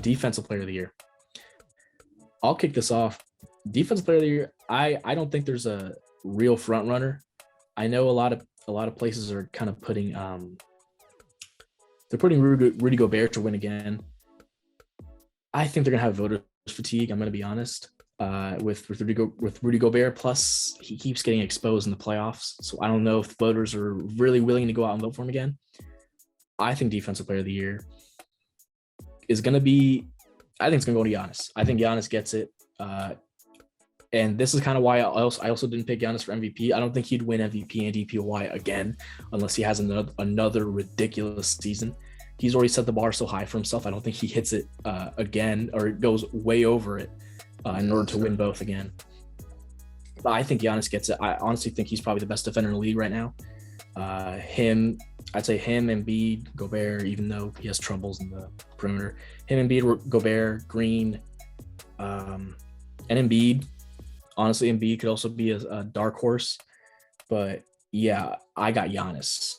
Defensive player of the year. I'll kick this off. Defensive player of the year. I don't think there's a real front runner. I know a lot of places are kind of putting they're putting Rudy Gobert to win again. I think they're gonna have voter fatigue. I'm gonna be honest. With Rudy Gobert, plus he keeps getting exposed in the playoffs. So I don't know if voters are really willing to go out and vote for him again. I think defensive player of the year is going to be, I think it's going to go to Giannis. I think Giannis gets it. And this is kind of why I also didn't pick Giannis for MVP. I don't think he'd win MVP and DPOY again unless he has another ridiculous season. He's already set the bar so high for himself. I don't think he hits it again or goes way over it in order to win both again. But I think Giannis gets it. I honestly think he's probably the best defender in the league right now. I'd say him, Embiid, Gobert, even though he has troubles in the perimeter. Him, Embiid, Gobert, Green, and Embiid. Honestly, Embiid could also be a dark horse. But, yeah, I got Giannis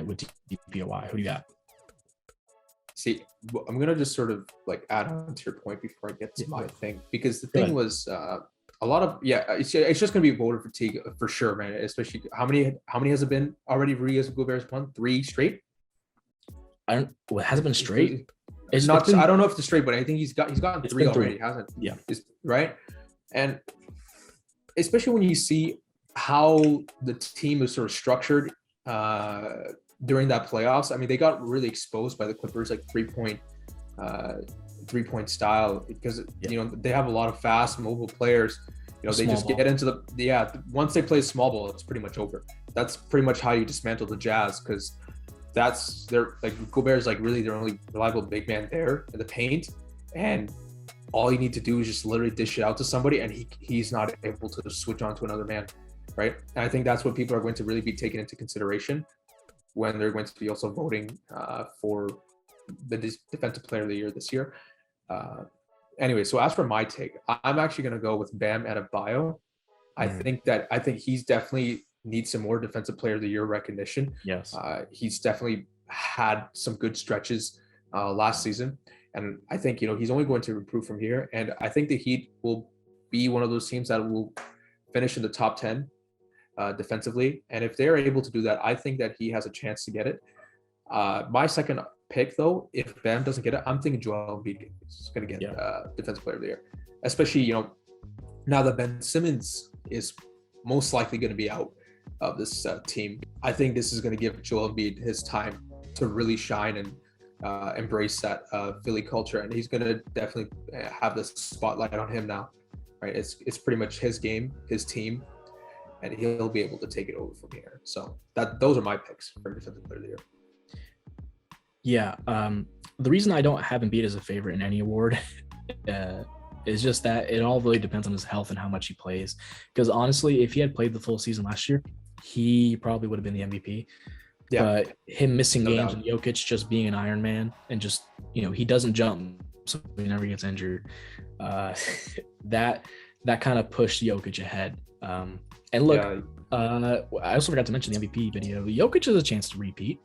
with DPOY. Who do you got? See, I'm going to just sort of like add on to your point before I get to my thing. Because the thing was a lot of, it's just going to be voter fatigue for sure, man. Especially how many has it been already? Rudy Gobert's won 3 straight. Has it been straight? It's not. I don't know if it's straight, but I think he's gotten 3 already, hasn't? Yeah. Right. And especially when you see how the team is sort of structured during that playoffs. I mean, they got really exposed by the Clippers, like three-point style, because you know they have a lot of fast, mobile players. You know, they just get into once they play small ball, it's pretty much over. That's pretty much how you dismantle the Jazz, because that's their Gobert's really their only reliable big man there in the paint, and all you need to do is just literally dish it out to somebody, and he's not able to switch on to another man, right? And I think that's what people are going to really be taking into consideration when they're going to be also voting for the defensive player of the year this year. Anyway, so as for my take, I'm actually going to go with Bam Adebayo. I think he's definitely needs some more defensive player of the year recognition. Yes. He's definitely had some good stretches last season. And I think, he's only going to improve from here. And I think the Heat will be one of those teams that will finish in the top 10 defensively. And if they're able to do that, I think that he has a chance to get it. My second pick, though, if Bam doesn't get it, I'm thinking Joel Embiid is going to get defensive player of the year. Especially, now that Ben Simmons is most likely going to be out of this team. I think this is going to give Joel Embiid his time to really shine and embrace that Philly culture, and he's going to definitely have the spotlight on him now, right? It's pretty much his game, his team, and he'll be able to take it over from here. So those are my picks for defensive player of the year. Yeah, the reason I don't have Embiid as a favorite in any award is just that it all really depends on his health and how much he plays. Because honestly, if he had played the full season last year, he probably would have been the MVP. Yeah. But him missing games and Jokic just being an Iron Man and just, he doesn't jump, so he never gets injured. That kind of pushed Jokic ahead. And look, I also forgot to mention the MVP video. Jokic has a chance to repeat.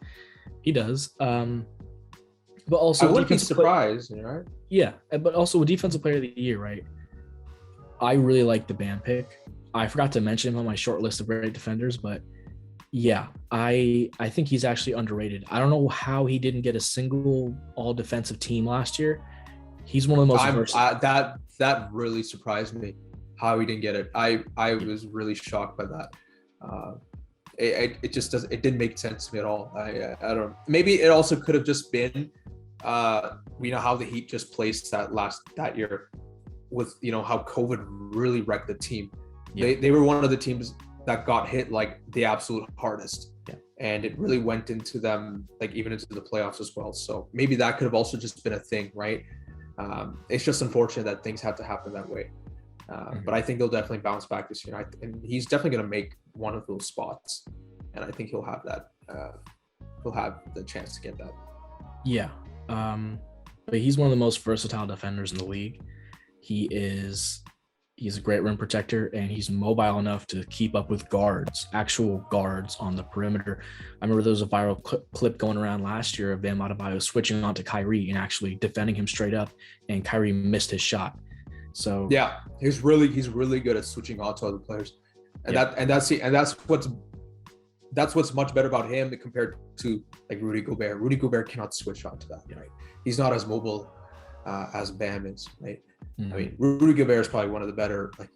He does. But also, I wouldn't be surprised, right? Yeah, but also with defensive player of the year, right? I really like the Bam pick. I forgot to mention him on my short list of great defenders, but yeah, I think he's actually underrated. I don't know how he didn't get a single all defensive team last year. He's one of the most that really surprised me how he didn't get it. I was really shocked by that. It just doesn't. It didn't make sense to me at all. I don't. Maybe it also could have just been, how the Heat just placed that year, with how COVID really wrecked the team. Yeah. They were one of the teams that got hit like the absolute hardest, and it really went into them even into the playoffs as well. So maybe that could have also just been a thing, right? It's just unfortunate that things have to happen that way. But I think they'll definitely bounce back this year. And he's definitely going to make one of those spots. And I think he'll have that. He'll have the chance to get that. Yeah. But he's one of the most versatile defenders in the league. He He's a great rim protector, and he's mobile enough to keep up with guards, actual guards on the perimeter. I remember there was a viral clip going around last year of Bam Adebayo switching on to Kyrie and actually defending him straight up, and Kyrie missed his shot. So yeah, he's really good at switching on to other players, and that's what's much better about him compared to like Rudy Gobert. Rudy Gobert cannot switch on to that, right? He's not as mobile as Bam is, right? I mean, Rudy Gobert is probably one of the better like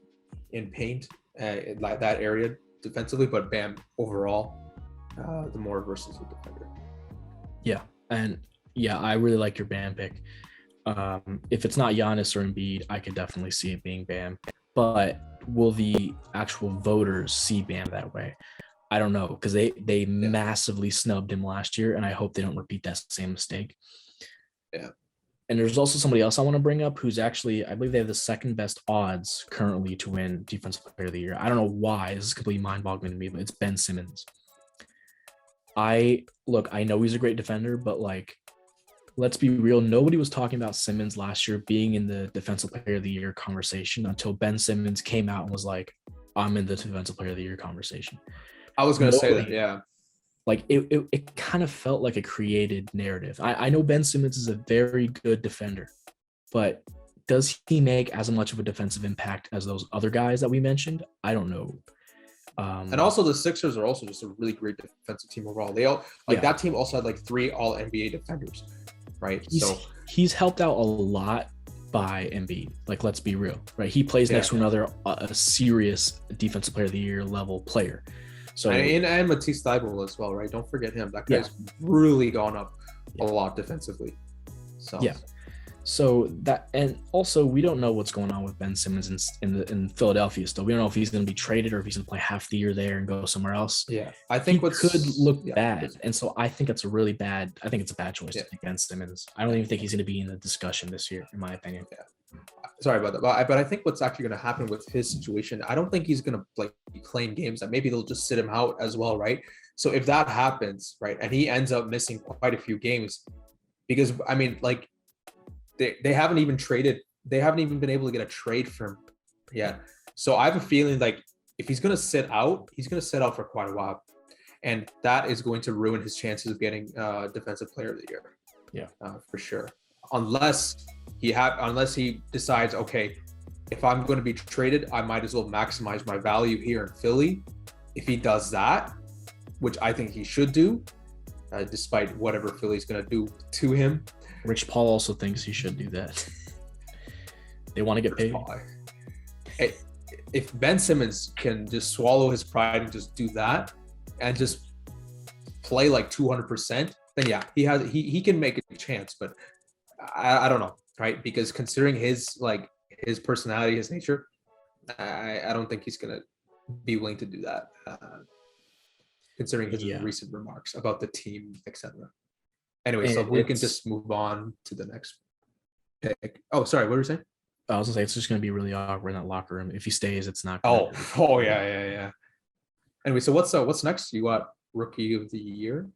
in paint, in like that area defensively, but Bam overall, the more versatile defender. Yeah, and yeah, I really like your Bam pick. If it's not Giannis or Embiid, I could definitely see it being Bam. But will the actual voters see Bam that way? I don't know, because they massively snubbed him last year, and I hope they don't repeat that same mistake. Yeah. And there's also somebody else I want to bring up who's actually, I believe they have the second best odds currently to win Defensive Player of the Year. I don't know why. This is completely mind-boggling to me, but it's Ben Simmons. I know he's a great defender, but like, let's be real. Nobody was talking about Simmons last year being in the Defensive Player of the Year conversation until Ben Simmons came out and was like, I'm in the Defensive Player of the Year conversation. I was going to say that, yeah. Like it kind of felt like a created narrative. I know Ben Simmons is a very good defender, but does he make as much of a defensive impact as those other guys that we mentioned? I don't know. And also the Sixers are also just a really great defensive team overall. They all that team also had like 3 all NBA defenders, right? He's helped out a lot by Embiid. Like, let's be real, right? He plays next to another a serious Defensive Player of the Year level player. So and Matisse Thybulle as well, right? Don't forget him. That guy's really gone up a lot defensively. So So that, and also we don't know what's going on with Ben Simmons in Philadelphia still. We don't know if he's going to be traded or if he's going to play half the year there and go somewhere else. Yeah, I think what could look bad, and so I think it's a bad choice to pick Ben Simmons. I don't even think he's going to be in the discussion this year, in my opinion. Yeah. Sorry about that, but I think what's actually going to happen with his situation, I don't think he's going to like be playing games that maybe they'll just sit him out as well, right? So if that happens, right, and he ends up missing quite a few games, because I mean, like they haven't even been able to get a trade for him yet. So I have a feeling like if he's going to sit out, he's going to sit out for quite a while, and that is going to ruin his chances of getting Defensive Player of the Year. Yeah, for sure. Unless he decides, okay, if I'm going to be traded, I might as well maximize my value here in Philly. If he does that, which I think he should do, despite whatever Philly's going to do to him. Rich Paul also thinks he should do that. They want to get paid. If Ben Simmons can just swallow his pride and just do that and just play like 200%, then yeah, he can make a chance. But I don't know, right? Because considering his personality, his nature, I don't think he's gonna be willing to do that. Considering his recent remarks about the team, etc. Anyway, so we can just move on to the next pick. Oh, sorry, what were you saying? I was gonna say it's just gonna be really awkward in that locker room. If he stays, it's not. Oh yeah. Anyway, so what's next? You got Rookie of the Year?